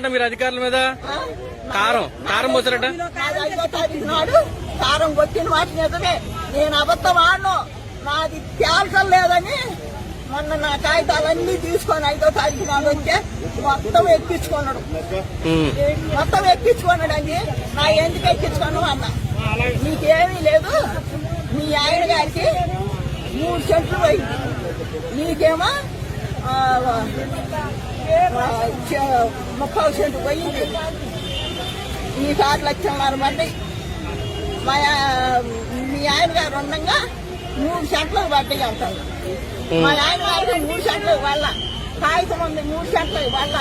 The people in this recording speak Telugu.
పోసారట మీరు అధికారుల మీద? కారం పోసారట. 5వ తారీఖు నాడు కారం కొట్టిన మాట నిజమే. నేను అబద్ధం ఆడను. నాది తేల్చం లేదని మొన్న నా కాగితాలన్నీ తీసుకొని 5వ తారీఖు నాడు వచ్చే మొత్తం ఎక్కించుకున్నాడు. అని నా ఎందుకు ఎక్కించుకోను అన్న. నీకేమీ లేదు, మీ ఆయన గారికి 3 సెంట్లు పోయింది, నీకేమో 30 సెంట్లు పోయింది. నీకు 6,00,000 పడ్డాయి. మీ ఆయన గారు ఉండగా 3 సెంట్లకు పడ్డాయి అంటారు. మా ఆయన గారికి 3 సెంట్లకు వాళ్ళ కాగితం ఉంది, 3 సెంట్లకు వాళ్ళ.